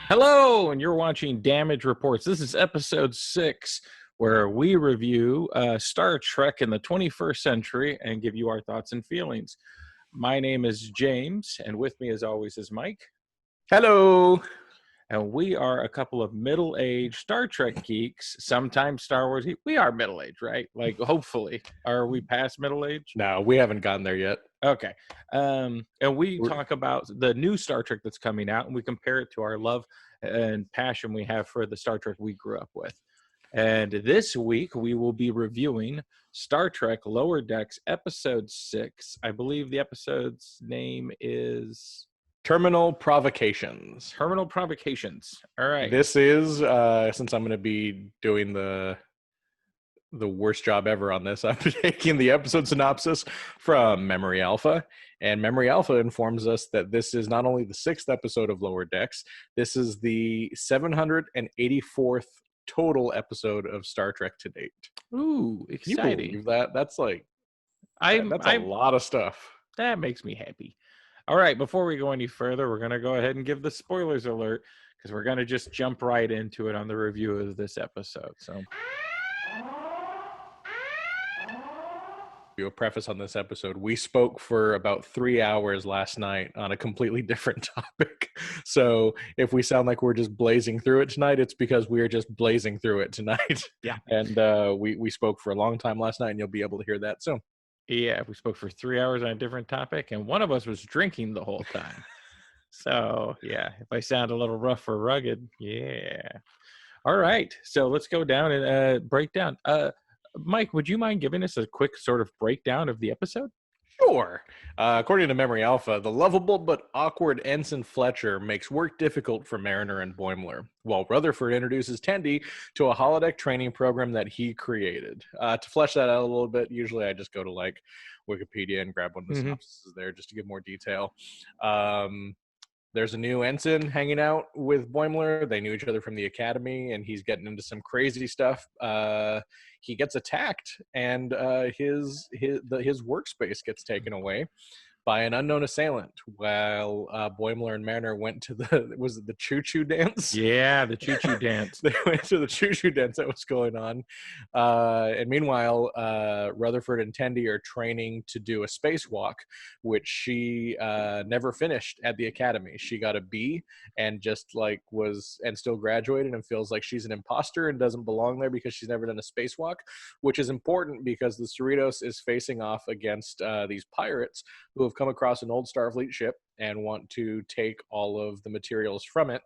Hello, and you're watching Damage Reports. This is episode 6, where we review Star Trek in the 21st century and give you our thoughts and feelings. My name is James, and with me, as always, is Mike. Hello. And we are a couple of middle-aged Star Trek geeks, sometimes Star Wars geeks. We are middle-aged, right? Like, hopefully. Are we past middle-age? No, we haven't gotten there yet. Okay. And we talk about the new Star Trek that's coming out, and we compare it to our love and passion we have for the Star Trek we grew up with. And this week, we will be reviewing Star Trek Lower Decks Episode 6. I believe the episode's name is Terminal Provocations. Terminal Provocations. All right. This is, since I'm going to be doing the worst job ever on this, I'm taking the episode synopsis from Memory Alpha. And Memory Alpha informs us that this is not only the 6th episode of Lower Decks, this is the 784th total episode of Star Trek to date. Ooh, Can you exciting. believe that? That's like, that's a a lot of stuff. That makes me happy. All right, before we go any further, we're going to go ahead and give the spoilers alert because we're going to just jump right into it on the review of this episode. So, a preface on this episode. We spoke for about 3 hours last night on a completely different topic. So if we sound like we're just blazing through it tonight, it's because we're just blazing through it tonight. Yeah. And we spoke for a long time last night, and you'll be able to hear that soon. Yeah, we spoke for 3 hours on a different topic, and one of us was drinking the whole time. So, yeah, if I sound a little rough or rugged, yeah. All right, so let's go down and break down. Mike, would you mind giving us a quick sort of breakdown of the episode? Sure. According to Memory Alpha, the lovable but awkward Ensign Fletcher makes work difficult for Mariner and Boimler, while Rutherford introduces Tendi to a holodeck training program that he created. To flesh that out a little bit, usually I just go to like Wikipedia and grab one of the synopses there just to give more detail. There's a new ensign hanging out with Boimler. They knew each other from the academy, and he's getting into some crazy stuff. He gets attacked, and his workspace gets taken away by an unknown assailant while Boimler and Mariner went to the choo-choo dance? Yeah, the choo-choo dance. They went to the choo-choo dance that was going on. And meanwhile, Rutherford and Tendi are training to do a spacewalk, which she never finished at the academy. She got a B and just like still graduated and feels like she's an imposter and doesn't belong there because she's never done a spacewalk, which is important because the Cerritos is facing off against these pirates who have come across an old Starfleet ship and want to take all of the materials from it,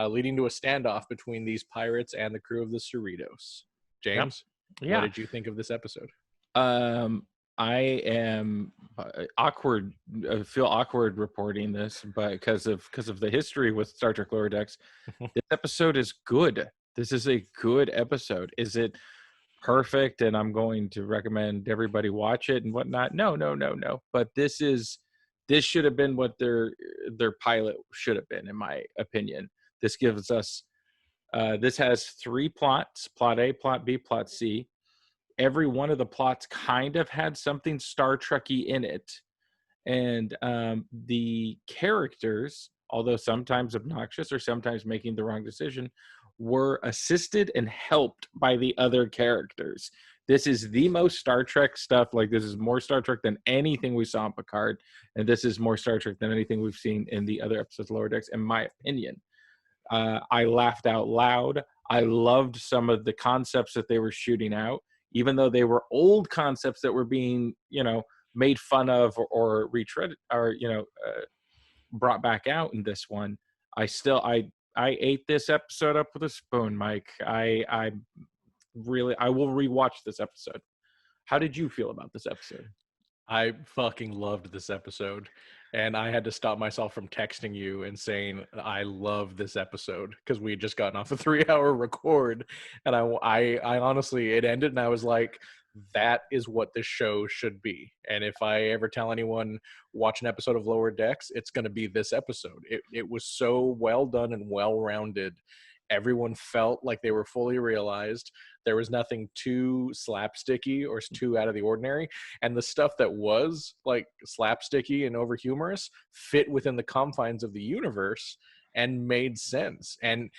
leading to a standoff between these pirates and the crew of the Cerritos. James, Yeah. What did you think of this episode? I am awkward. I feel awkward reporting this, but because of the history with Star Trek Lower Decks, this episode is good. This is a good episode. Is it perfect and I'm going to recommend everybody watch it and whatnot? No. But this should have been what their pilot should have been, in my opinion. This gives us this has 3 plots: plot A, plot B, plot C. Every one of the plots kind of had something Star Trek-y in it. And the characters, although sometimes obnoxious or sometimes making the wrong decision, were assisted and helped by the other characters. This is the most Star Trek stuff. Like, this is more Star Trek than anything we saw in Picard. And this is more Star Trek than anything we've seen in the other episodes of Lower Decks, in my opinion. I laughed out loud. I loved some of the concepts that they were shooting out, even though they were old concepts that were being, made fun of or retreaded or, brought back out in this one. I ate this episode up with a spoon, Mike. I will rewatch this episode. How did you feel about this episode? I fucking loved this episode, and I had to stop myself from texting you and saying I love this episode because we had just gotten off a 3-hour record, and I honestly, it ended and I was like, that is what this show should be. And if I ever tell anyone watch an episode of Lower Decks, it's going to be this episode. It was so well done and well-rounded. Everyone felt like they were fully realized. There was nothing too slapsticky or too out of the ordinary. And the stuff that was like slapsticky and over humorous fit within the confines of the universe and made sense. And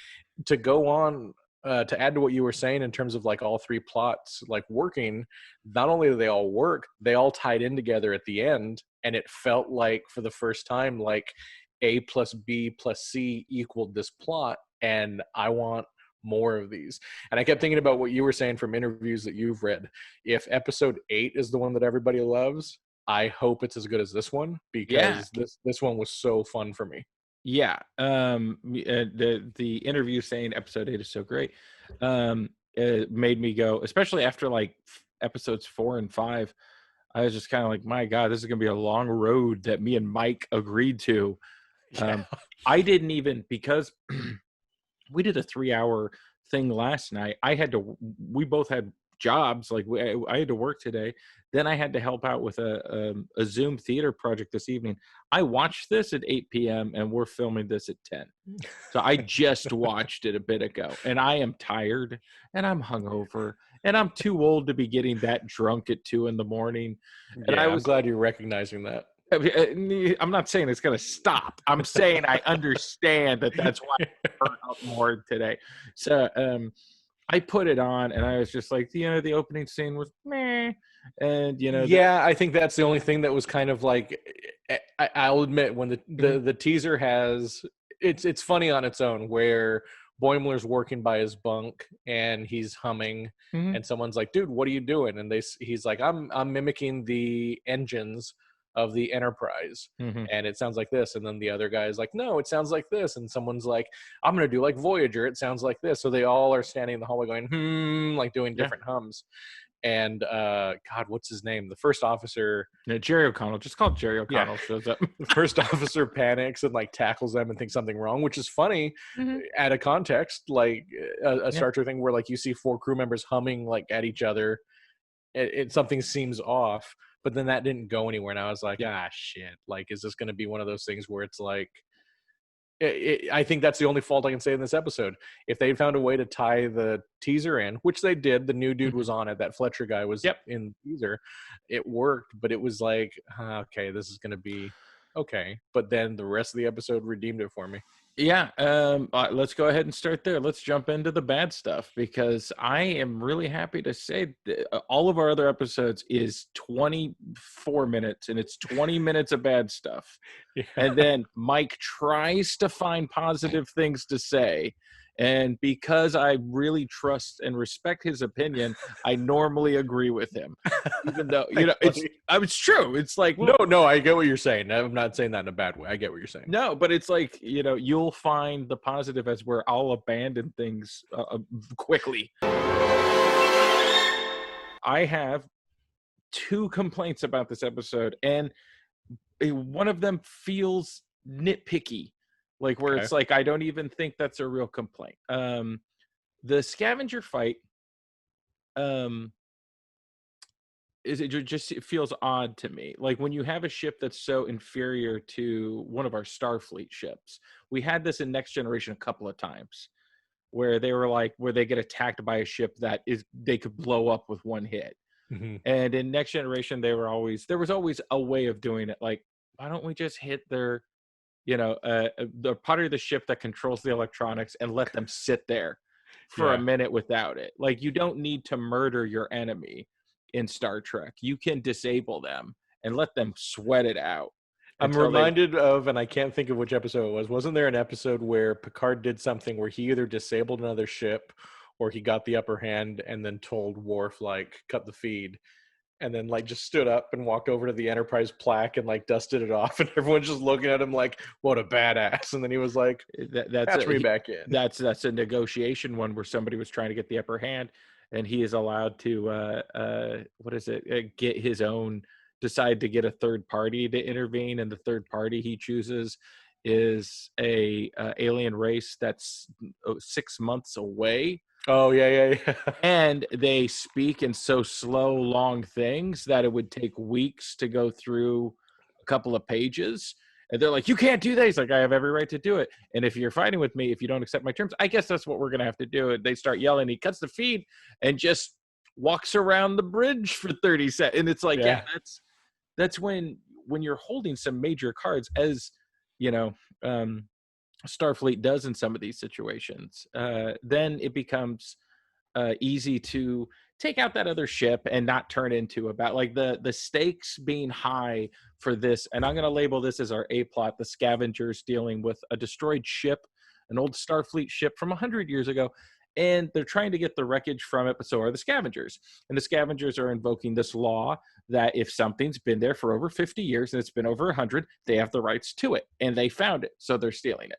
to go on, to add to what you were saying in terms of like all three plots like working, not only do they all work, they all tied in together at the end, and it felt like for the first time like A plus B plus C equaled this plot, and I want more of these. And I kept thinking about what you were saying from interviews that you've read. If episode 8 is the one that everybody loves, I hope it's as good as this one, Yeah. because this one was so fun for me. Yeah. The interview saying episode 8 is so great. It made me go, especially after like episodes 4 and 5. I was just kind of like, my God, this is going to be a long road that me and Mike agreed to. Yeah. I didn't even, because we did a 3-hour thing last night. We both had jobs. Like I had to work today. Then I had to help out with a Zoom theater project this evening. I watched this at 8 p.m. and we're filming this at 10. So I just watched it a bit ago, and I am tired and I'm hungover and I'm too old to be getting that drunk at 2 in the morning. And I Yeah, I'm was, glad you're recognizing that. I'm not saying it's going to stop. I'm saying I understand that that's why I burnt out more today. So I put it on and I was just like, the opening scene was meh. And, Yeah, I think that's the only thing that was kind of like, I'll admit, when the teaser has, it's funny on its own, where Boimler's working by his bunk and he's humming, Mhm. and someone's like, "Dude, what are you doing?" And he's like, "I'm mimicking the engines of the Enterprise, Mhm. and it sounds like this." And then the other guy is like, "No, it sounds like this." And someone's like, "I'm gonna do like Voyager. It sounds like this." So they all are standing in the hallway going, like doing Yeah. different hums. And God, what's his name? The first officer, Yeah, Jerry O'Connell, just called Jerry yeah, O'Connell, shows up. the first officer panics and like tackles them and thinks something wrong, which is funny Mhm. out of context, like a Yeah. Star Trek thing where like you see 4 crew members humming like at each other, something seems off, but then that didn't go anywhere, and I was like, Yeah. ah, shit, like, is this going to be one of those things where it's like, I think that's the only fault I can say in this episode. If they found a way to tie the teaser in, which they did, the new dude Mhm. was on it, that Fletcher guy was Yep. in the teaser, it worked, but it was like, okay, this is going to be okay. But then the rest of the episode redeemed it for me. Yeah, let's go ahead and start there. Let's jump into the bad stuff, because I am really happy to say that all of our other episodes is 24 minutes, and it's 20 minutes of bad stuff. Yeah. And then Mike tries to find positive things to say. And because I really trust and respect his opinion, I normally agree with him. Even though, Thanks, buddy. it's true. It's like, well, No, I get what you're saying. I'm not saying that in a bad way. I get what you're saying. no, but it's like, you'll find the positive as where I'll abandon things quickly. I have 2 complaints about this episode, and one of them feels nitpicky, like where Okay. it's like I don't even think that's a real complaint. The scavenger fight, um, it feels odd to me. Like when you have a ship that's so inferior to one of our Starfleet ships. We had this in Next Generation a couple of times, where they get attacked by a ship that they could blow up with one hit. Mhm. And in Next Generation, there was always a way of doing it. Like, why don't we just hit the part of the ship that controls the electronics and let them sit there for a Yeah. minute without it? Like, you don't need to murder your enemy in Star Trek. You can disable them and let them sweat it out I'm until they. reminded of, and I can't think of which episode it was. Wasn't there an episode where Picard did something where he either disabled another ship or he got the upper hand and then told Worf, like, cut the feed, and then, like, just stood up and walked over to the Enterprise plaque and, like, dusted it off, and everyone's just looking at him like, what a badass. And then he was like, That's patch me back in. that's a negotiation one where somebody was trying to get the upper hand, and he is allowed to what is it, decide to get a third party to intervene, and the third party he chooses is a alien race that's 6 months away, Oh, yeah. and they speak in so slow, long things that it would take weeks to go through a couple of pages. And they're like, you can't do that. He's like, I have every right to do it. And if you're fighting with me, if you don't accept my terms, I guess that's what we're going to have to do. And they start yelling. He cuts the feed and just walks around the bridge for 30 seconds. And it's like, yeah, Yeah. that's when you're holding some major cards, as you know, um, Starfleet does in some of these situations, then it becomes easy to take out that other ship and not turn into about like the stakes being high for this. And I'm going to label this as our A plot: the scavengers dealing with a destroyed ship, an old Starfleet ship from 100 years ago, and they're trying to get the wreckage from it, but so are the scavengers. And the scavengers are invoking this law that if something's been there for over 50 years and it's been over 100, they have the rights to it, and they found it, so they're stealing it,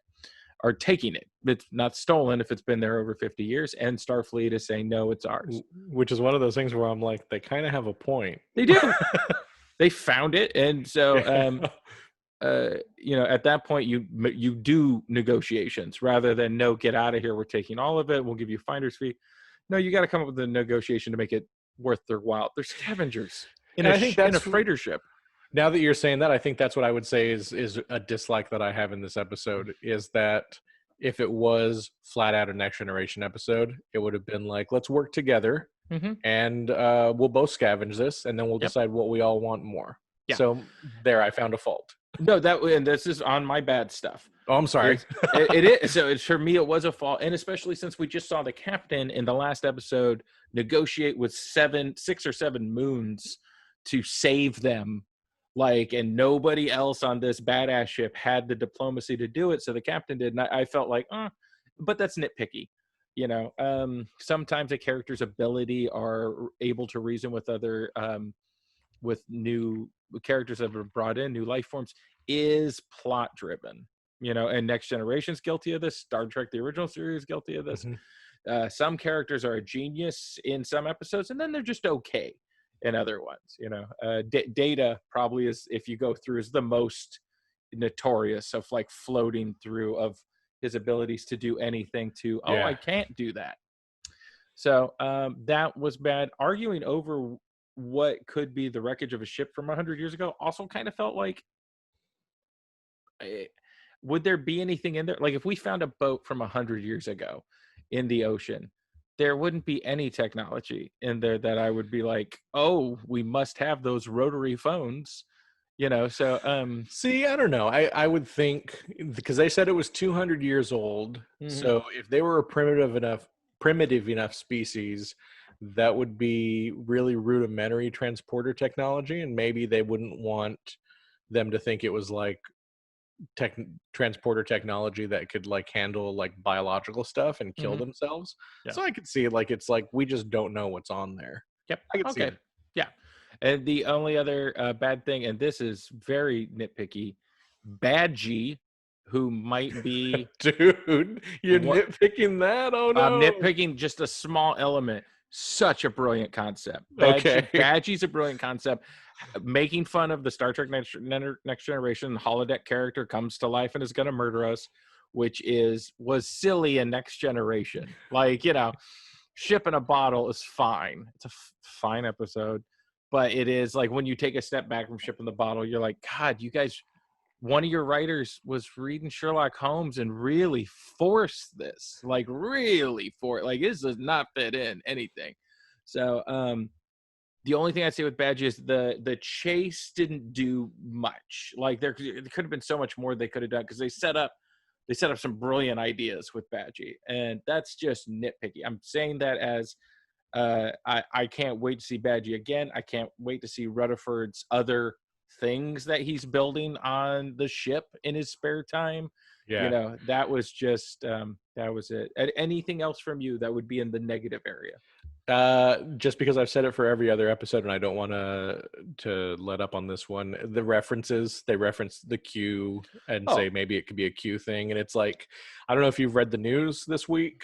are taking it. It's not stolen if it's been there over 50 years. And Starfleet is saying, no, it's ours. Which is one of those things where I'm like, they kind of have a point. They do. They found it. And so, Yeah. at that point, you do negotiations rather than, no, get out of here. We're taking all of it. We'll give you a finder's fee. No, you got to come up with a negotiation to make it worth their while. They're scavengers in And I think in a that's freighter ship. Now that you're saying that, I think that's what I would say is a dislike that I have in this episode, is that if it was flat out a Next Generation episode, it would have been like, let's work together Mm-hmm. and we'll both scavenge this, and then we'll Yep. decide what we all want more. Yeah. So there, I found a fault. No, and this is on my bad stuff. Oh, I'm sorry. It is. So for me, it was a fault. And especially since we just saw the captain in the last episode negotiate with 6 or 7 moons to save them. Like, and nobody else on this badass ship had the diplomacy to do it. So the captain did. And I felt like, but that's nitpicky. Sometimes a character's ability are able to reason with other, with new characters that have been brought in, new life forms, is plot driven. And Next Generation's guilty of this. Star Trek, the original series, guilty of this. Mhm. Some characters are a genius in some episodes, and then they're just okay in other ones. Data probably is, if you go through, is the most notorious of like floating through of his abilities to do anything to, Yeah. I can't do that. So that was bad. Arguing over what could be the wreckage of a ship from 100 years ago also kind of felt like, would there be anything in there? Like, if we found a boat from 100 years ago in the ocean, there wouldn't be any technology in there that I would be like, oh, we must have those rotary phones. So See, I don't know. I would think, because they said it was 200 years old. Mhm. So if they were a primitive enough species, that would be really rudimentary transporter technology, and maybe they wouldn't want them to think it was like transporter technology that could like handle like biological stuff and kill Mhm. themselves. Yeah. So I could see like it's like we just don't know what's on there. Yep. I could see Okay. that. Yeah. And the only other bad thing, and this is very nitpicky, Badgie, who might be Dude, you're what nitpicking that? Oh I'm no. nitpicking just a small element. Such a brilliant concept. Okay. Badgie's a brilliant concept. Making fun of the Star Trek Next Generation holodeck character comes to life and is going to murder us, which was silly in Next Generation. Like, ship in a bottle is fine. It's a fine episode, but it is like when you take a step back from ship in the bottle, you're like, God, you guys. One of your writers was reading Sherlock Holmes and really forced this, like really this does not fit in anything. So the only thing I'd say with Badge is the chase didn't do much. Like there could have been so much more they could have done, because they set up some brilliant ideas with Badgie, and that's just nitpicky. I'm saying that as I can't wait to see Badgie again. I can't wait to see Rutherford's other things that he's building on the ship in his spare time. Yeah. That was just that was it. Anything else from you that would be in the negative area? Just because I've said it for every other episode, and I don't want to let up on this one. The references, they reference the Q and say maybe it could be a Q thing, and it's like, I don't know if you've read the news this week.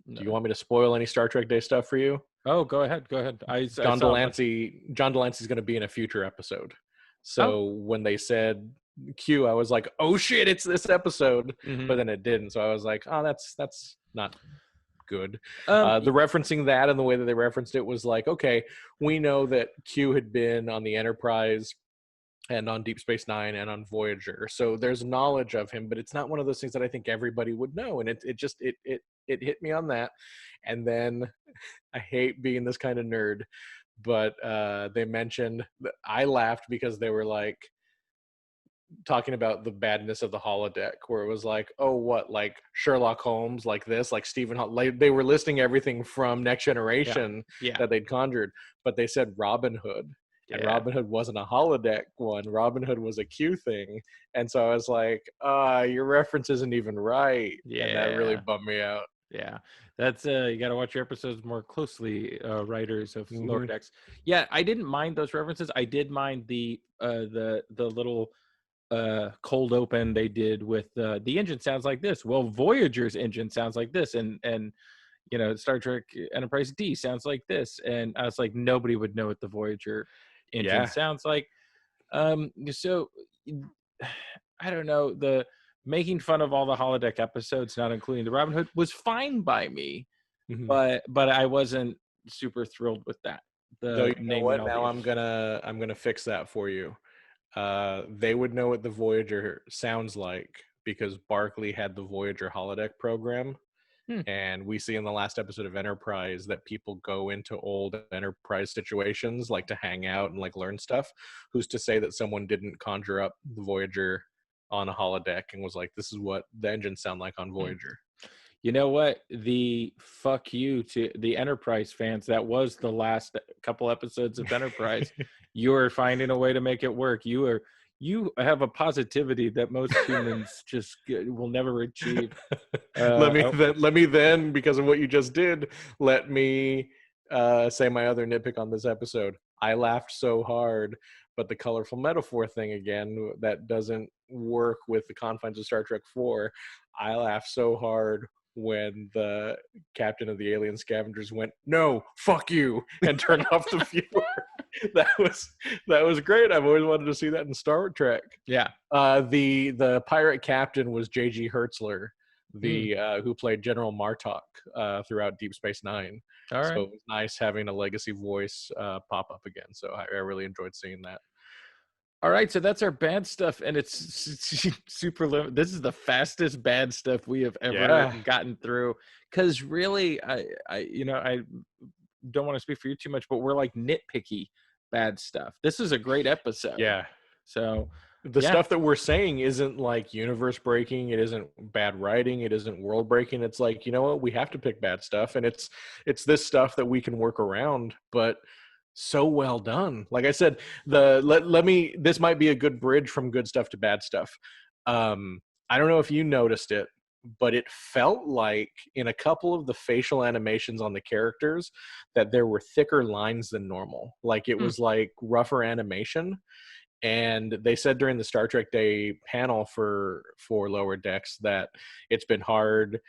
No. Do you want me to spoil any Star Trek Day stuff for you? Oh, go ahead. John Delancey's going to be in a future episode. So when they said Q, I was like, oh shit, it's this episode. Mhm. But then it didn't. So I was like, oh, that's not good. Um, The referencing that and the way that they referenced it was like, okay, we know that Q had been on the Enterprise and on Deep Space Nine and on Voyager. So there's knowledge of him, but it's not one of those things that I think everybody would know. And it hit me on that. And then I hate being this kind of nerd, but they mentioned that I laughed because they were like, talking about the badness of the holodeck, where it was like, oh, what, like Sherlock Holmes, like this, like like they were listing everything from Next Yeah. Generation Yeah. that they'd conjured, but they said Robin Hood, and Yeah. Robin Hood wasn't a holodeck one. Robin Hood was a Q thing, and so I was like, your reference isn't even right, and that really Yeah. bummed me out. Yeah, that's you got to watch your episodes more closely, writers of Lower Hmm. Decks. Yeah, I didn't mind those references. I did mind the little cold open they did with the engine sounds like this. Well, Voyager's engine sounds like this, and Star Trek Enterprise D sounds like this. And I was like, nobody would know what the Voyager engine Yeah. sounds like. So I don't know, the making fun of all the holodeck episodes, not including the Robin Hood, was fine by me, Hmm. but I wasn't super thrilled with that. Though The you know naming what? all the Now I'm engines. gonna I'm gonna fix that for you. They would know what the Voyager sounds like because Barkley had the Voyager holodeck program. Hmm. And we see in the last episode of Enterprise that people go into old Enterprise situations like to hang out and like learn stuff. Who's to say that someone didn't conjure up the Voyager on a holodeck and was like, this is what the engines sound like on Hmm. Voyager? You know what? The fuck you to the Enterprise fans. That was the last couple episodes of Enterprise. You are finding a way to make it work. You have a positivity that most humans will never achieve. Oh, Let me then, because of what you just did, let me say my other nitpick on this episode. I laughed so hard, but the colorful metaphor thing again, that doesn't work with the confines of Star Trek 4. I laughed so hard when the captain of the alien scavengers went, "No, fuck you," and turned off the viewer. That was that was great. I've always wanted to see that in Star Trek. yeah. The pirate captain was J.G. Hertzler, Hmm. the who played General Martok throughout Deep Space Nine. All So right. it was nice having a legacy voice pop up again. So I really enjoyed seeing that. All right, so that's our bad stuff, and it's super limited. This is the fastest bad stuff we have ever Yeah, gotten through. Because really, I don't want to speak for you too much, but we're like nitpicky bad stuff. This is a great episode. yeah. So, The yeah, stuff that we're saying isn't like universe breaking. It isn't bad writing. It isn't world breaking. It's like, you know what, we have to pick bad stuff, and it's this stuff that we can work around, but so well done. Like I said, let me, this might be a good bridge from good stuff to bad stuff. I don't know if you noticed it, but it felt like in a couple of the facial animations on the characters that there were thicker lines than normal. Like it hmm, was like rougher animation. And they said during the Star Trek Day panel for Lower Decks that it's been hard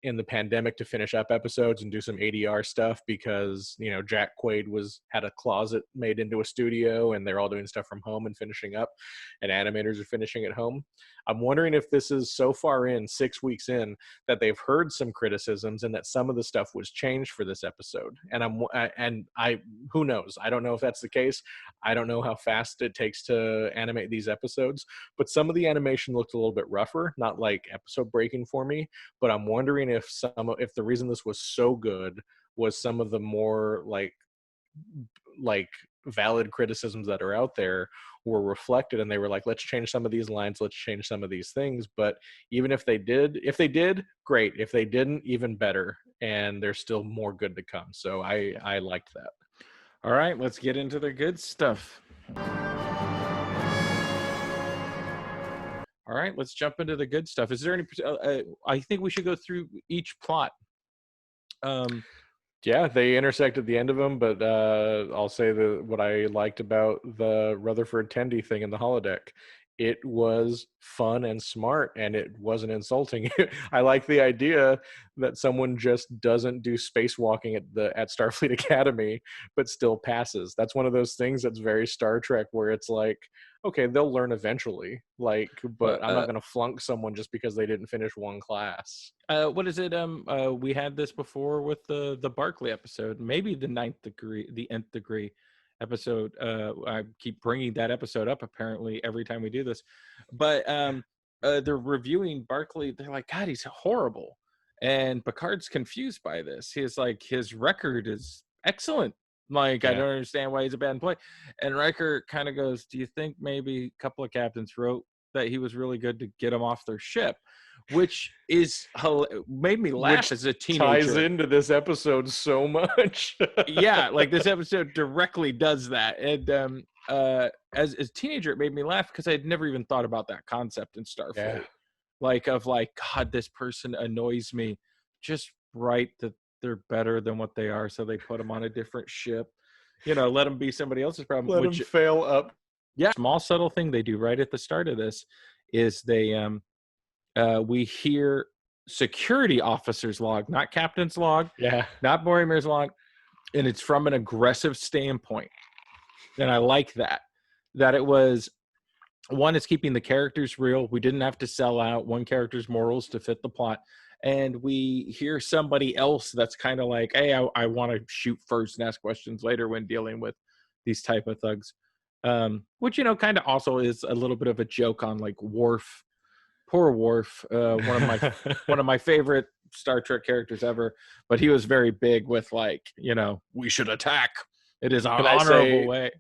in the pandemic to finish up episodes and do some ADR stuff because Jack Quaid had a closet made into a studio and they're all doing stuff from home and finishing up, and animators are finishing at home. I'm wondering if this is so far in 6 weeks in that they've heard some criticisms and that some of the stuff was changed for this episode. And I who knows? I don't know if that's the case. I don't know how fast it takes to animate these episodes, but some of the animation looked a little bit rougher, not like episode breaking for me. But I'm wondering if the reason this was so good was some of the more like valid criticisms that are out there were reflected, and they were like, let's change some of these lines, let's change some of these things. But even if they did, great. If they didn't, even better. And there's still more good to come. So I liked that. all right, let's get into the good stuff. All right, let's jump into the good stuff. Is there any? I think we should go through each plot. Um, Yeah, they intersect at the end of them, but I'll say what I liked about the Rutherford Tendy thing in the holodeck. It was fun and smart, and it wasn't insulting. I like the idea that someone just doesn't do spacewalking at Starfleet Academy, but still passes. That's one of those things that's very Star Trek, where it's like, okay, they'll learn eventually, like, well, but I'm not going to flunk someone just because they didn't finish one class. what is it? We had this before with the Barkley episode, maybe the nth degree episode. I keep bringing that episode up apparently every time we do this, but they're reviewing Barkley. They're like, God, he's horrible, and Picard's confused by this. He's like, his record is excellent. Like, I Yeah. don't understand why he's a bad employee. And Riker kind of goes, do you think maybe a couple of captains wrote that he was really good to get him off their ship? Which made me laugh Which as a ties teenager. into this episode so much. Yeah, like this episode directly does that. And as a teenager, it made me laugh because I had never even thought about that concept in Yeah. Starfleet. Like, of like, God, this person annoys me. Just write that they're better than what they are, so they put them on a different ship. Let them be somebody else's problem. Let him Which, fail up. yeah, small subtle thing they do right at the start of this is we hear security officer's log, not captain's log, Yeah. not Borimir's log, and it's from an aggressive standpoint. And I like that it was, one, it's keeping the characters real. We didn't have to sell out one character's morals to fit the plot. And we hear somebody else that's kind of like, hey, I want to shoot first and ask questions later when dealing with these type of thugs. Which, kind of also is a little bit of a joke on like Worf. Poor Worf, one of my favorite Star Trek characters ever, but he was very big with like, we should attack. It is our Can I honorable say way.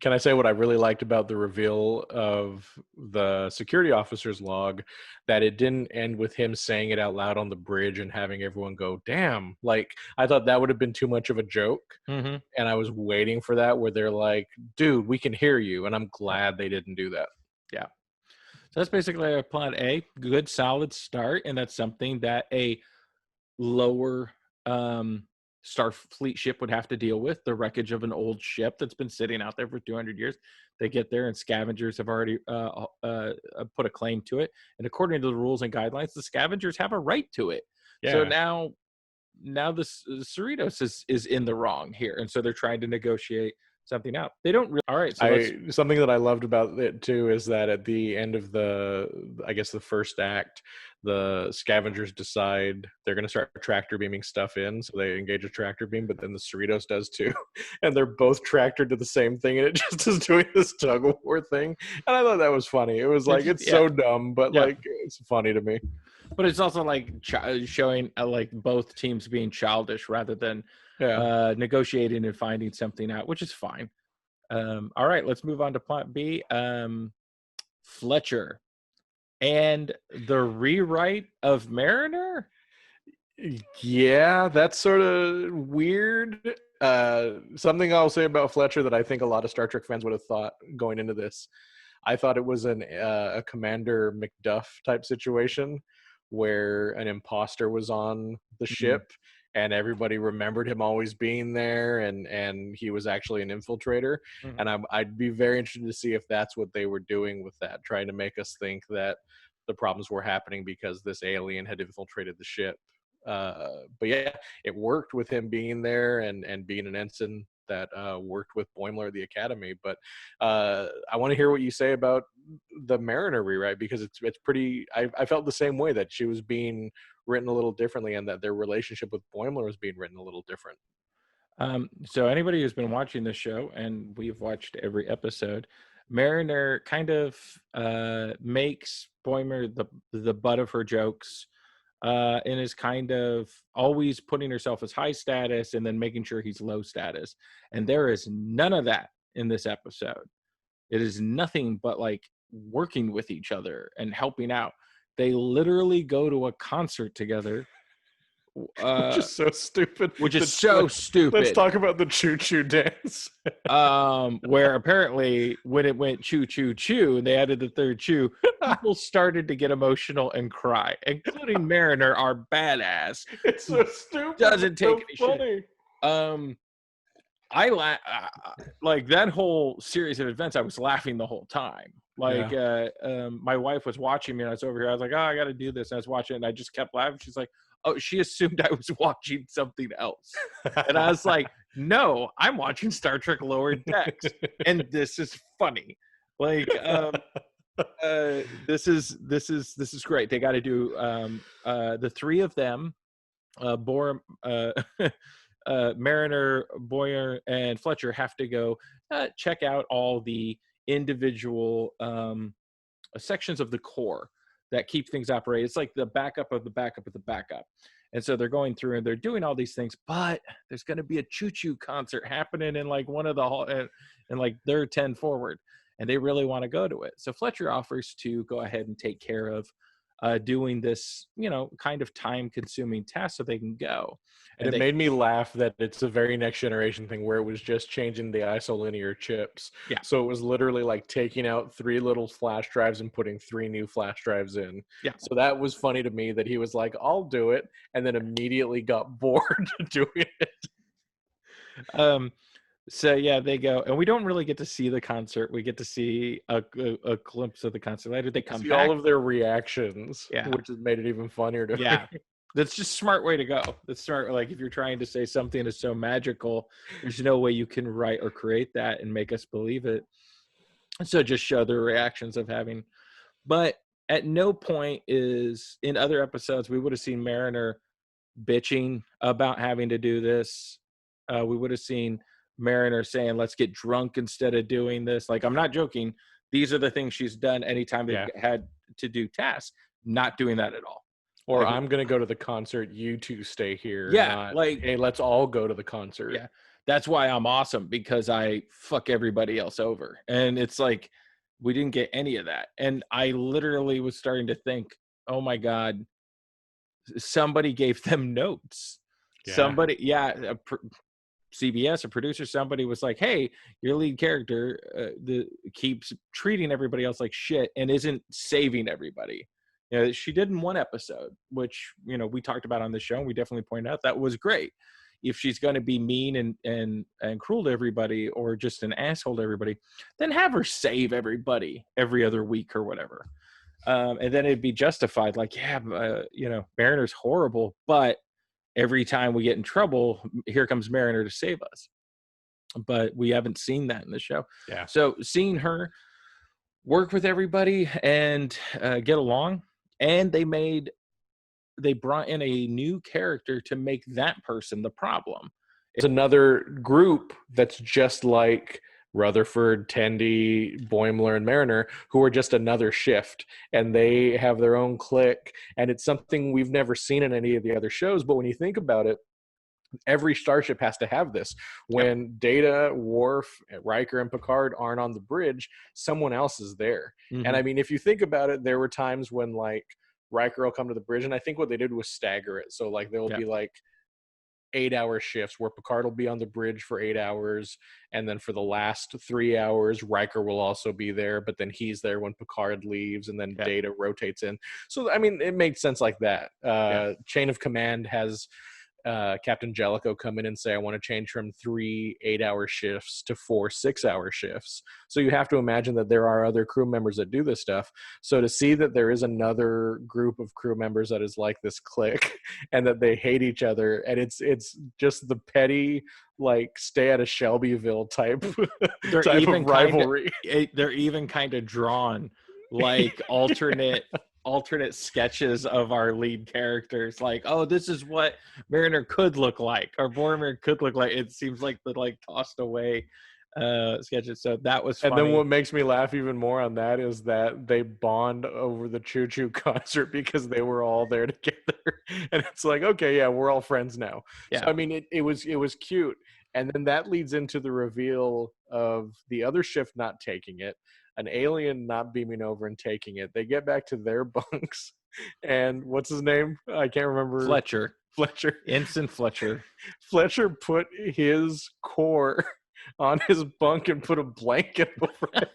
can I say what I really liked about the reveal of the security officer's log? That it didn't end with him saying it out loud on the bridge and having everyone go, damn. Like, I thought that would have been too much of a joke. Mm-hmm. And I was waiting for that where they're like, dude, we can hear you. And I'm glad they didn't do that. Yeah. So that's basically our plan A. Good, solid start. And that's something that a lower Starfleet ship would have to deal with, the wreckage of an old ship that's been sitting out there for 200 years. They get there and scavengers have already put a claim to it. And according to the rules and guidelines, the scavengers have a right to it. So Yeah. now the Cerritos is in the wrong here. And so they're trying to negotiate something out. They don't really. All right. So let's. Something that I loved about it too is that at the end of I guess the first act, the scavengers decide they're going to start tractor beaming stuff in, so they engage a tractor beam, but then the Cerritos does too, and they're both tractored to the same thing, and it just is doing this tug of war thing, and I thought that was funny. It was like, it's Yeah. so dumb, but Yeah. like, it's funny to me. But it's also like showing like both teams being childish rather than negotiating and finding something out, which is fine. All right, let's move on to plot B. Fletcher and the rewrite of Mariner. Yeah, that's sort of weird. Something I'll say about Fletcher that I think a lot of Star Trek fans would have thought going into this. I thought it was a Commander Macduff type situation where an imposter was on the ship and everybody remembered him always being there, and he was actually an infiltrator. Mm-hmm. And I'd be very interested to see if that's what they were doing with that, trying to make us think that the problems were happening because this alien had infiltrated the ship. But yeah, it worked with him being there and being an ensign that worked with Boimler at the Academy. But I want to hear what you say about the Mariner rewrite, because it's pretty. I felt the same way, that she was being written a little differently, and that their relationship with Boimler was being written a little different. So anybody who's been watching this show, and we've watched every episode, Mariner kind of makes Boimler the butt of her jokes, and is kind of always putting herself as high status and then making sure he's low status. And there is none of that in this episode. It is nothing but like working with each other and helping out. They literally go to a concert together. Which is so stupid. Stupid. Let's talk about the choo-choo dance. Where apparently when it went choo choo choo and they added the third choo, people started to get emotional and cry, including Mariner, our badass. It's so stupid. Doesn't take so any funny. shit. Like that whole series of events, I was laughing the whole time. Like my wife was watching me and I was over here. I was like, oh, I got to do this. And I was watching it and I just kept laughing. She's like, oh, she assumed I was watching something else. And I was like, no, I'm watching Star Trek Lower Decks. And this is funny. Like, this is great. They got to do the three of them, Mariner, Boyer, and Fletcher have to go check out all the individual sections of the core that keep things operating. It's like the backup of the backup of the backup. And so they're going through and they're doing all these things, but there's going to be a choo-choo concert happening in like one of the hall, and like they're 10 forward, and they really want to go to it. So Fletcher offers to go ahead and take care of doing this, kind of time consuming task so they can go. And And it they, made me laugh that it's a very next generation thing where it was just changing the isolinear chips. yeah, So it was literally like taking out 3 little flash drives and putting 3 new flash drives in. yeah. So that was funny to me that he was like, I'll do it. And then immediately got bored doing it. Um, so yeah, they go, and we don't really get to see the concert. We get to see a glimpse of the concert later. They come See all back. of their reactions, Yeah, which has made it even funnier to yeah. me. That's just a smart way to go. That's smart. Like if you're trying to say something is so magical, there's no way you can write or create that and make us believe it. So just show the reactions of having. But at no point is in other episodes we would have seen Mariner bitching about having to do this. We would have seen Mariner saying, "Let's get drunk instead of doing this." Like, I'm not joking. These are the things she's done anytime they've Yeah. had to do tasks. Not doing that at all. Or Like, I'm going to go to the concert. You two stay here. yeah, Not, like, hey, let's all go to the concert. yeah. That's why I'm awesome, because I fuck everybody else over. And it's like, we didn't get any of that. And I literally was starting to think, oh my God, somebody gave them notes. Yeah. Somebody, yeah, CBS, a producer, somebody was like, "Hey, your lead character keeps treating everybody else like shit and isn't saving everybody." She did in one episode, which we talked about on the show, and we definitely pointed out that was great. If she's going to be mean and cruel to everybody, or just an asshole to everybody, then have her save everybody every other week or whatever, and then it'd be justified. Like, yeah, Mariner's horrible, but every time we get in trouble, here comes Mariner to save us. But we haven't seen that in the show. Yeah. So seeing her work with everybody and get along, and they brought in a new character to make that person the problem. It's another group that's just like Rutherford, Tandy, Boimler, and Mariner, who are just another shift, and they have their own clique, and it's something we've never seen in any of the other shows. But when you think about it, every starship has to have this. When Data, Worf, Riker, and Picard aren't on the bridge, someone else is there. Mm-hmm. And I mean, if you think about it, there were times when like Riker will come to the bridge, and I think what they did was stagger it. So like there will be like 8-hour shifts where Picard will be on the bridge for 8 hours, and then for the last 3 hours Riker will also be there, but then he's there when Picard leaves, and then Data rotates in. So I mean, it made sense like that. Chain of Command has Captain Jellicoe come in and say, I want to change from 3 8-hour shifts to 4 6-hour shifts. So you have to imagine that there are other crew members that do this stuff. So to see that there is another group of crew members that is like this clique and that they hate each other, and it's just the petty, like, stay out of Shelbyville type of rivalry. They're even kind of drawn like alternate sketches of our lead characters, like, oh, this is what Mariner could look like, or Boromir could look like. It seems like the like tossed away sketches. So that was funny. And then what makes me laugh even more on that is that they bond over the Choo Choo concert because they were all there together, and it's like, okay, yeah, we're all friends now. So I mean, it was cute. And then that leads into the reveal of the other shift not taking it, an alien not beaming over and taking it. They get back to their bunks, and what's his name? I can't remember. Fletcher. Ensign Fletcher. Fletcher put his core on his bunk and put a blanket over it.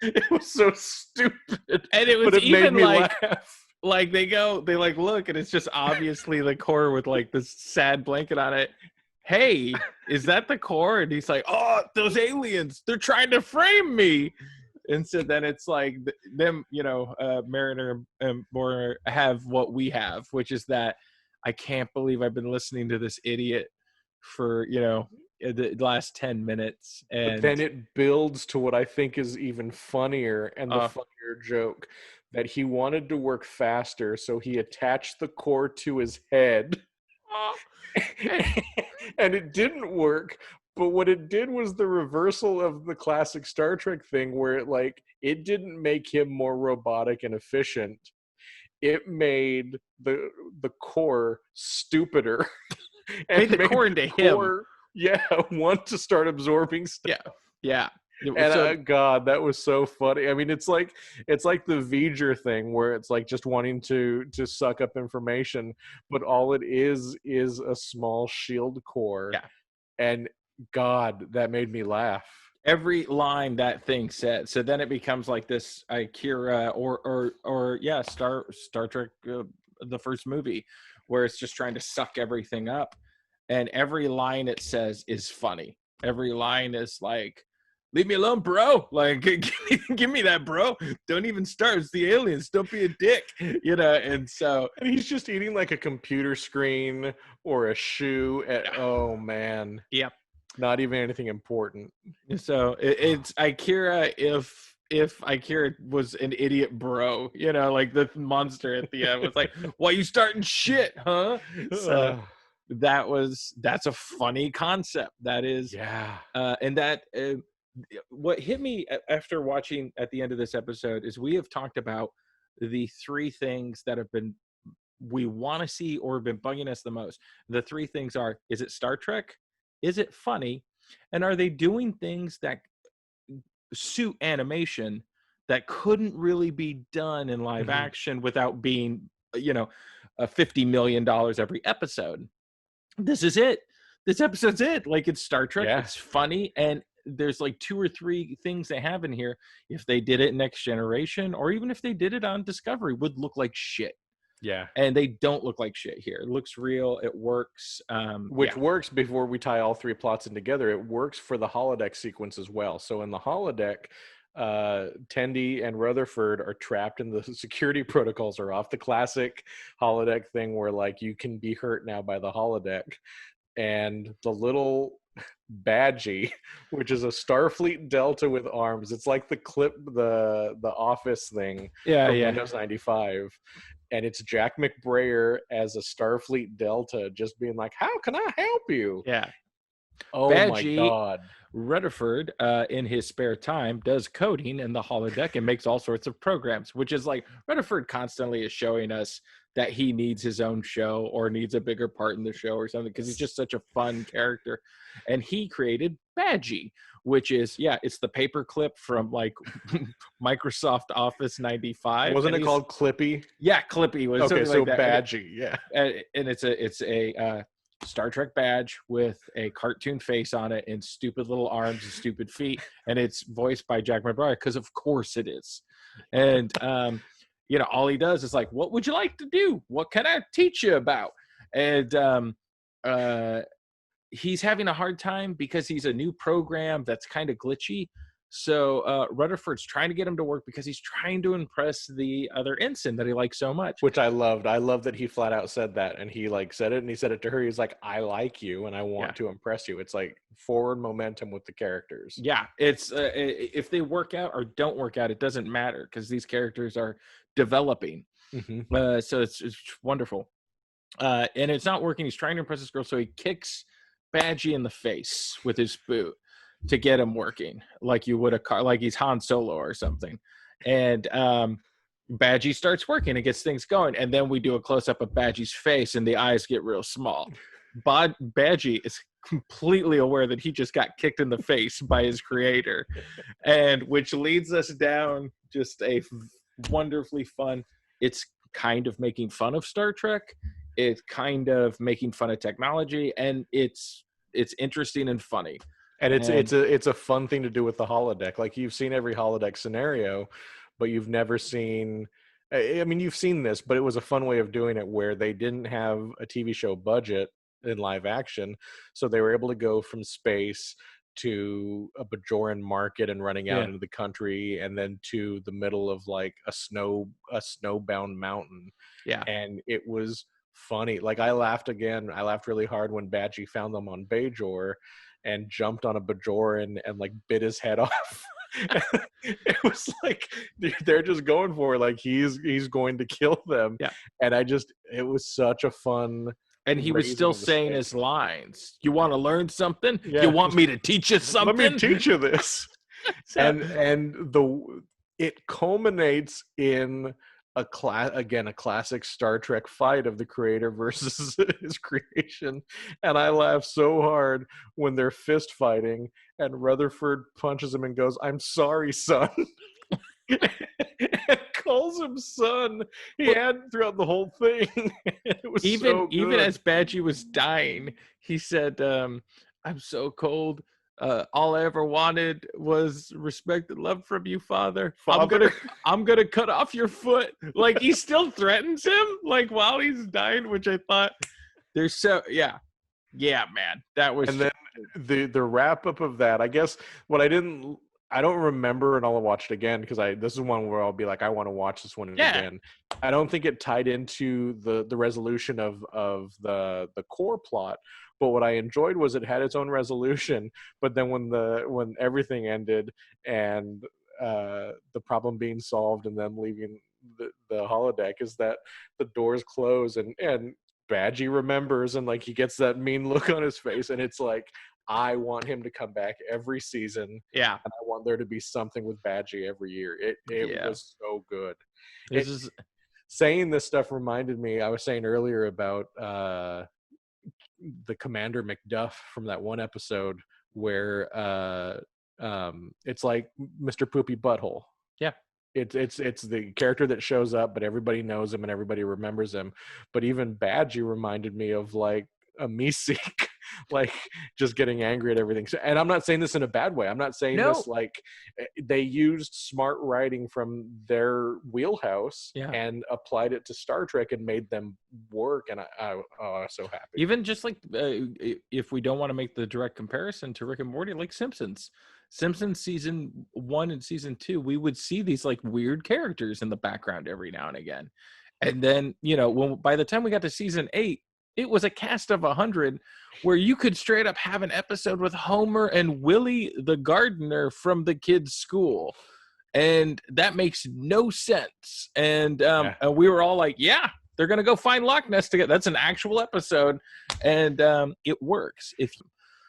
It was so stupid. And it was but it even made me like, laugh. Like they like look, and it's just obviously the core with like this sad blanket on it. Hey, is that the core? And he's like, oh, those aliens, they're trying to frame me. And so then it's like them, Mariner and Boimler have what we have, which is that I can't believe I've been listening to this idiot for, the last 10 minutes. And but then it builds to what I think is even funnier, and the funnier joke, that he wanted to work faster, so he attached the core to his head. And it didn't work, but what it did was the reversal of the classic Star Trek thing, where it didn't make him more robotic and efficient. it made the core stupider Made and the made core the into him. core, yeah, want to start absorbing stuff. Yeah. Yeah. It was And so God, that was so funny. I mean, it's like the V'ger thing where it's like just wanting to suck up information, but all it is a small shield core. yeah. And God, that made me laugh. Every line that thing said. So then it becomes like this Akira or yeah, Star Trek, the first movie, where it's just trying to suck everything up, and every line it says is funny. Every line is like, "Leave me alone, bro! Like, give me that, bro! Don't even start. It's the aliens. Don't be a dick." And so And he's just eating like a computer screen or a shoe. Oh man, yeah. not even anything important. So it's Akira if Akira was an idiot bro, like the monster at the end was like, "Why you starting shit, huh?" So that's a funny concept. That is, Yeah. and that what hit me after watching at the end of this episode is we have talked about the three things that have been we want to see or have been bugging us the most. The three things are: is it Star Trek? Is it funny? And are they doing things that suit animation that couldn't really be done in live Mhm. action without being, $50 million every episode? This is it. This episode's it. Like, it's Star Trek. Yeah. It's funny. And there's like two or three things they have in here. If they did it Next Generation, or even if they did it on Discovery, would look like shit. Yeah. And they don't look like shit here. It looks real. It works. Which works before we tie all three plots in together. It works for the holodeck sequence as well. So in the holodeck, Tendi and Rutherford are trapped and the security protocols are off. The classic holodeck thing where like you can be hurt now by the holodeck. And the little Badgie, which is a Starfleet Delta with arms. It's like the Office thing Yeah, from yeah. Windows 95. And it's Jack McBrayer as a Starfleet Delta just being like, "How can I help you?" Yeah. Oh my Badgie God. Rutherford, in his spare time, does coding in the holodeck and makes all sorts of programs, which is like Rutherford constantly is showing us that he needs his own show or needs a bigger part in the show or something because he's just such a fun character. And he created Badgie, which is, yeah, it's the paperclip from like Microsoft Office 95. Wasn't And it called Clippy? yeah, Clippy was Okay, something so like that. Badgie, yeah. And it's a Star Trek badge with a cartoon face on it and stupid little arms and stupid feet, and it's voiced by Jack McBride because of course it is. And all he does is like, "What would you like to do? What can I teach you about?" And uh, he's having a hard time because he's a new program that's kind of glitchy. So Rutherford's trying to get him to work because he's trying to impress the other ensign that he likes so much. Which I loved. I love that he flat out said that, and he like said it, and he said it to her. He's like, "I like you, and I want to impress you." It's like forward momentum with the characters. Yeah, it's if they work out or don't work out, it doesn't matter because these characters are developing. Mm-hmm. So it's wonderful. And it's not working. He's trying to impress this girl, so he kicks Badgie in the face with his boot to get him working, like you would a car, like he's Han Solo or something. And Badgie starts working and gets things going, and then we do a close up of Badgie's face, and the eyes get real small. Badgie is completely aware that he just got kicked in the face by his creator, and which leads us down just a wonderfully fun. It's kind of making fun of Star Trek. It's kind of making fun of technology, and it's interesting and funny. And it's a fun thing to do with the holodeck. Like you've seen every holodeck scenario, but you've never seen. I mean, you've seen this, but it was a fun way of doing it where they didn't have a TV show budget in live action, so they were able to go from space to a Bajoran market and running out into the country, and then to the middle of like a snowbound mountain. Yeah, And it was funny. Like I laughed again. I laughed really hard when Badgie found them on Bajor and jumped on a Bajoran and like bit his head off. It was like they're just going for it, like he's going to kill them. Yeah. And it was such a fun. And he was still saying his lines. You want to learn something? Yeah. You want me to teach you something? Let me teach you this. So, and it culminates in a classic Star Trek fight of the creator versus his creation. And I laugh so hard when they're fist fighting and Rutherford punches him and goes, "I'm sorry, son." And calls him son. He Well, had throughout the whole thing. It was so even good. as Badgie was dying, he said, "I'm so cold. All I ever wanted was respect and love from you, Father. Father. I'm gonna cut off your foot." Like he still threatens him, like while he's dying, which I thought there's so yeah, man, that was And just, then the wrap up of that, I guess what I don't remember, and I'll watch it again because this is one where I'll be like, I want to watch this one yeah, again. I don't think it tied into the resolution of the core plot, but what I enjoyed was it had its own resolution. But then when everything ended and the problem being solved and them leaving the holodeck, is that the doors close and Badgie remembers, and like he gets that mean look on his face, and it's like, I want him to come back every season, yeah, and I want there to be something with Badgie every year. It yeah. was so good. This It is Saying this stuff reminded me. I was saying earlier about the Commander Macduff from that one episode where it's like Mr. Poopy Butthole. yeah. It's the character that shows up, but everybody knows him and everybody remembers him. But even Badgie reminded me of like a Meeseek, like just getting angry at everything. So, and I'm not saying this in a bad way. I'm not saying No, this like they used smart writing from their wheelhouse yeah. and applied it to Star Trek and made them work. And I was so happy. Even just like if we don't want to make the direct comparison to Rick and Morty, like Simpsons season 1 and season 2, we would see these like weird characters in the background every now and again. And then, when by the time we got to season 8, it was a cast of 100 where you could straight up have an episode with Homer and Willie the gardener from the kids' school. And that makes no sense. Yeah. And we were all like, yeah, they're gonna go find Loch Ness together. That's an actual episode, and it works. If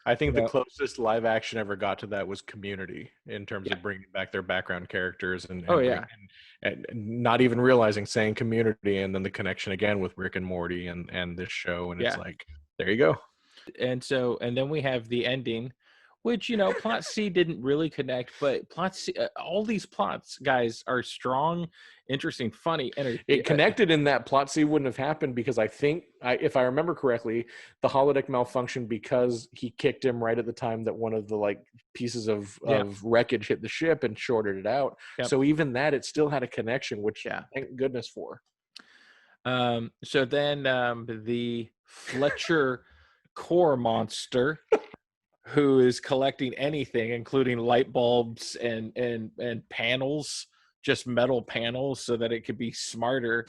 I think you the know, closest live action ever got to that was Community, in terms yeah, of bringing back their background characters oh and bring yeah, and not even realizing, saying Community, and then the connection again with Rick and Morty and this show, and it's yeah. like, there you go. And then we have the ending, which plot C didn't really connect, but plot C, all these plots, guys, are strong, interesting, funny, It connected in that plot C wouldn't have happened because I think, if I remember correctly, the holodeck malfunctioned because he kicked him right at the time that one of the like pieces yeah, of wreckage hit the ship and shorted it out. yep, So even that, it still had a connection, which yeah. thank goodness for. So then the Fletcher core monster, who is collecting anything, including light bulbs and panels, just metal panels, so that it could be smarter.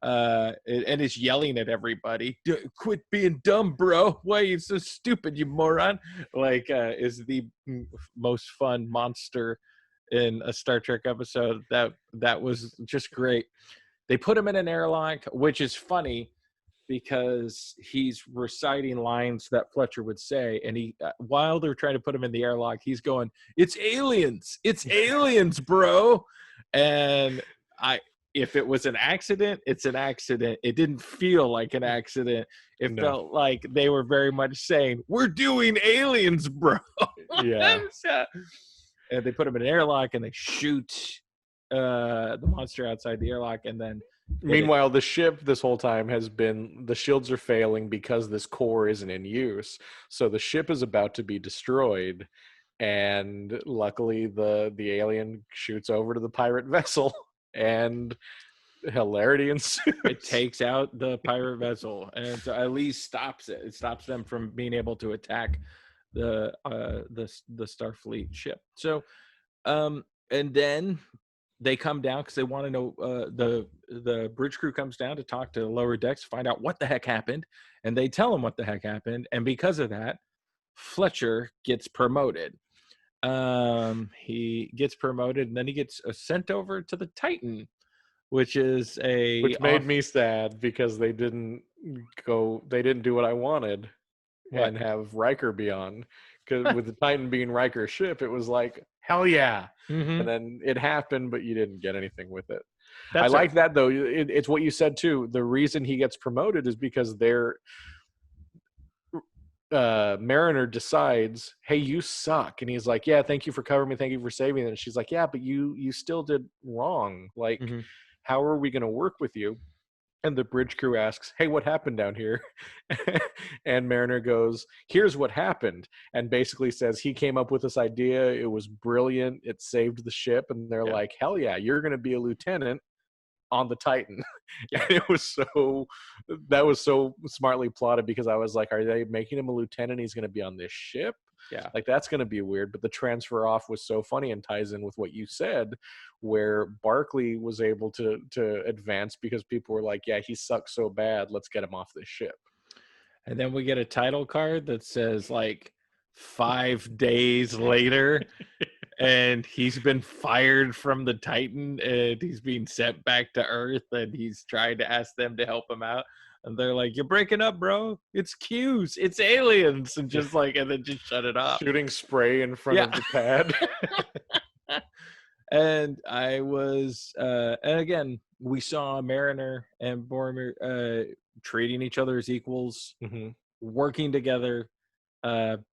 And is yelling at everybody, "Quit being dumb, bro! Why are you so stupid, you moron!" Like, is the most fun monster in a Star Trek episode. That was just great. They put him in an airlock, which is funny because he's reciting lines that Fletcher would say, and he while they're trying to put him in the airlock, he's going, it's aliens, bro." And if it was an accident, it's an accident. It didn't feel like an accident. It No. felt like they were very much saying, we're doing aliens, bro. Yeah. And they put him in an airlock and they shoot the monster outside the airlock, and then Meanwhile, the ship this whole time has been, the shields are failing because this core isn't in use. So the ship is about to be destroyed, and luckily the alien shoots over to the pirate vessel, and hilarity ensues. it takes out the pirate vessel, and so at least stops it. It stops them from being able to attack the Starfleet ship. So and then they come down because they want to know, the bridge crew comes down to talk to the lower decks, find out what the heck happened, and they tell them what the heck happened. And because of that, Fletcher gets promoted. He gets promoted, and then he gets sent over to the Titan, which is Which made me sad because they didn't do what I wanted what and have Riker be on. Because with the Titan being Riker's ship, it was like, hell yeah. And Mm-hmm. then it happened, but you didn't get anything with it. I That's like that though. It's what you said too. The reason he gets promoted is because Mariner decides, hey, you suck. And he's like, yeah, thank you for covering me. Thank you for saving me. And she's like, yeah, but you still did wrong. Like, mm-hmm. how are we going to work with you? And the bridge crew asks, hey, what happened down here? And Mariner goes, here's what happened. And basically says he came up with this idea. It was brilliant. It saved the ship. And they're Yeah. like, hell yeah, you're going to be a lieutenant on the Titan. Yeah. And that was so smartly plotted, because I was like, are they making him a lieutenant? He's going to be on this ship? Yeah. Like, that's going to be weird. But the transfer off was so funny and ties in with what you said, where Barkley was able to advance because people were like, yeah, he sucks so bad, let's get him off this ship. And then we get a title card that says like 5 days later, and he's been fired from the Titan, and he's being sent back to Earth, and he's trying to ask them to help him out. And they're like, you're breaking up, bro. It's Q's. It's aliens. And just like, and then just shut it up. Shooting spray in front of the pad. And I was, and again, we saw Mariner and Boromir treating each other as equals, Mm-hmm. working together,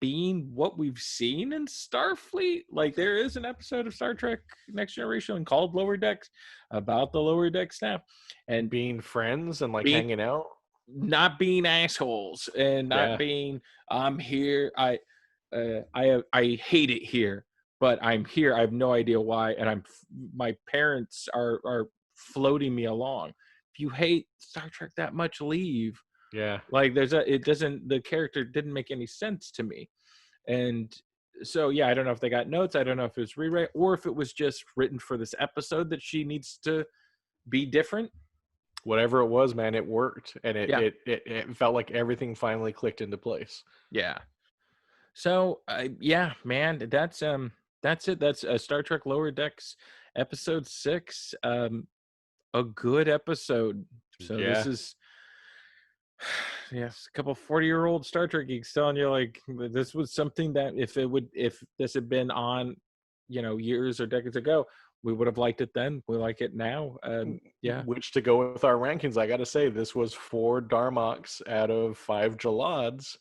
being what we've seen in Starfleet. Like, there is an episode of Star Trek Next Generation called Lower Decks about the Lower Deck staff, and Being friends and like hanging out. not being assholes, and not being, I'm here, I hate it here, but I'm here. I have no idea why, and my parents are floating me along. If you hate Star Trek that much, leave. Yeah. Like, the character didn't make any sense to me. And so, yeah, I don't know if they got notes. I don't know if it was rewrite or if it was just written for this episode that she needs to be different. Whatever it was, man, it worked. And it felt like everything finally clicked into place. Yeah. So, yeah, man, that's it. That's Star Trek Lower Decks episode 6. A good episode. So this is, yes, a couple 40-year-old Star Trek geeks telling you, like, this was something that if this had been on, years or decades ago, we would have liked it then. We like it now. Yeah. Which, to go with our rankings, I got to say, this was 4 Darmoks out of 5 Jalads.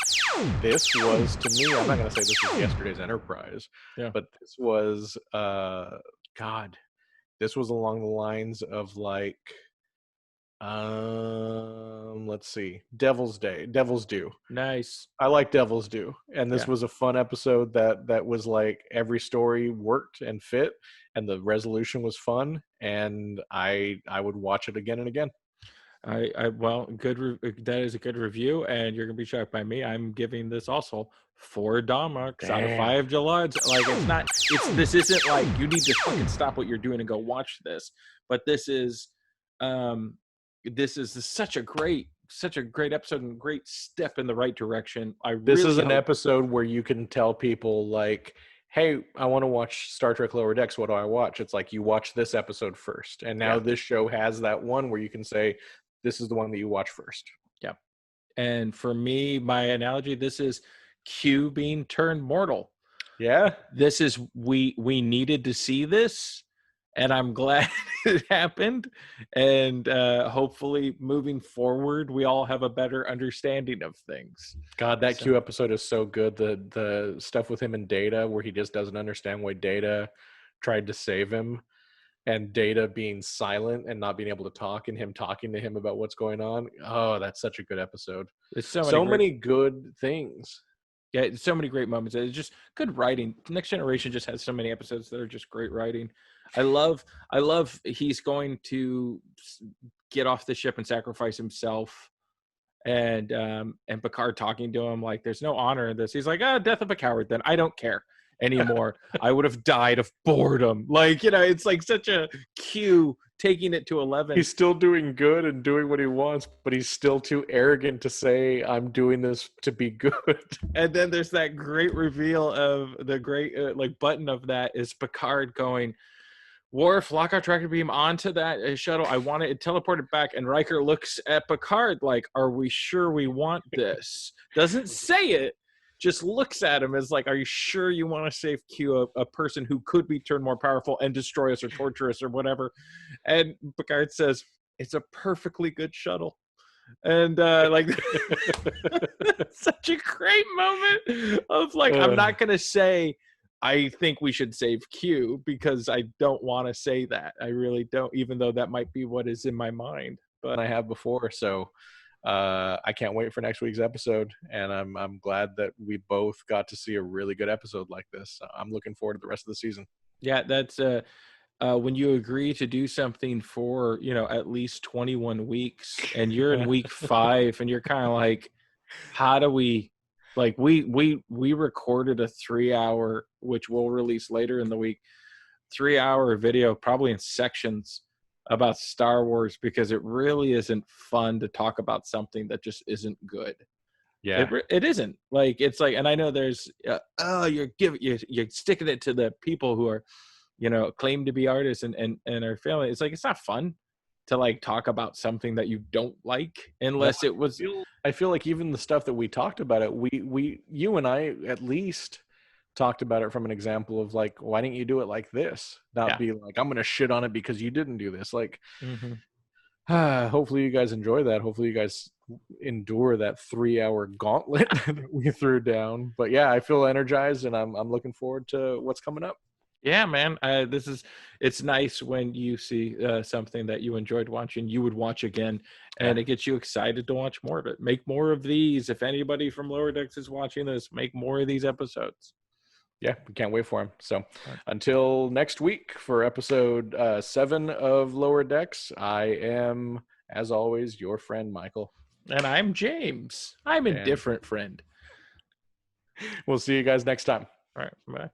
This was, to me, I'm not going to say this was yesterday's Enterprise, but this was, this was along the lines of like, let's see, Devil's Due. Nice. I like Devil's Due, and this was a fun episode that was like, every story worked and fit, and the resolution was fun, and I would watch it again and again. Well, that is a good review, and you're gonna be shocked by me. I'm giving this also 4 Darmoks out of 5 Jalads. Like, this isn't like you need to fucking stop what you're doing and go watch this, but this is such a great episode and great step in the right direction. This is an episode where you can tell people, like, hey, I want to watch Star Trek Lower Decks. What do I watch? It's like, you watch this episode first. And now this show has that one where you can say, this is the one that you watch first. Yeah. And for me, my analogy, this is Q being turned mortal. Yeah. This is, we needed to see this, and I'm glad it happened. And hopefully moving forward, we all have a better understanding of things. God, that Q episode is so good. The stuff with him and Data, where he just doesn't understand why Data tried to save him, and Data being silent and not being able to talk, and him talking to him about what's going on. Oh, that's such a good episode. There's so many good things. Yeah, so many great moments. It's just good writing. Next Generation just has so many episodes that are just great writing. I love he's going to get off the ship and sacrifice himself, and Picard talking to him like, there's no honor in this. He's like, death of a coward, then I don't care anymore. I would have died of boredom. Like, it's like such a Q taking it to 11. He's still doing good and doing what he wants, but he's still too arrogant to say, I'm doing this to be good. And then there's that great reveal of the great button of that is Picard going, Worf, lock our tractor beam onto that shuttle. I want it teleported back. And Riker looks at Picard like, are we sure we want this? Doesn't say it, just looks at him as like, "Are you sure you want to save Q, a person who could be turned more powerful and destroy us or torture us or whatever?" And Picard says, "It's a perfectly good shuttle." And like, such a great moment of like, I'm Uh, not gonna say I think we should save Q because I don't want to say that. I really don't, even though that might be what is in my mind. But I have before, so I can't wait for next week's episode, and I'm glad that we both got to see a really good episode like this. I'm looking forward to the rest of the season. yeah, that's when you agree to do something for, at least 21 weeks, and you're in week 5, and you're kind of like, how do we, like, we recorded a 3-hour, which we'll release later in the week, 3-hour video, probably in sections, about Star Wars, because it really isn't fun to talk about something that just isn't good. Yeah, It isn't, like, it's like, and I know there's oh, you're sticking it to the people who are, claim to be artists, and our family. It's like, it's not fun to like talk about something that you don't like, no, unless it was. I feel like even the stuff that we talked about it, you and I at least talked about it from an example of like, why didn't you do it like this? Not Yeah. be like, I'm gonna shit on it because you didn't do this. Like, Hmm. hopefully you guys enjoy that. Hopefully you guys endure that 3-hour gauntlet that we threw down. But yeah, I feel energized, and I'm looking forward to what's coming up. Yeah, man. It's nice when you see something that you enjoyed watching, you would watch again, Yeah, and it gets you excited to watch more of it. Make more of these. If anybody from Lower Decks is watching this, make more of these episodes. yeah, we can't wait for him. So All right. until next week for episode 7 of Lower Decks, I am, as always, your friend Michael, And I'm James. I'm and indifferent friend. we'll see you guys next time. All right. Bye.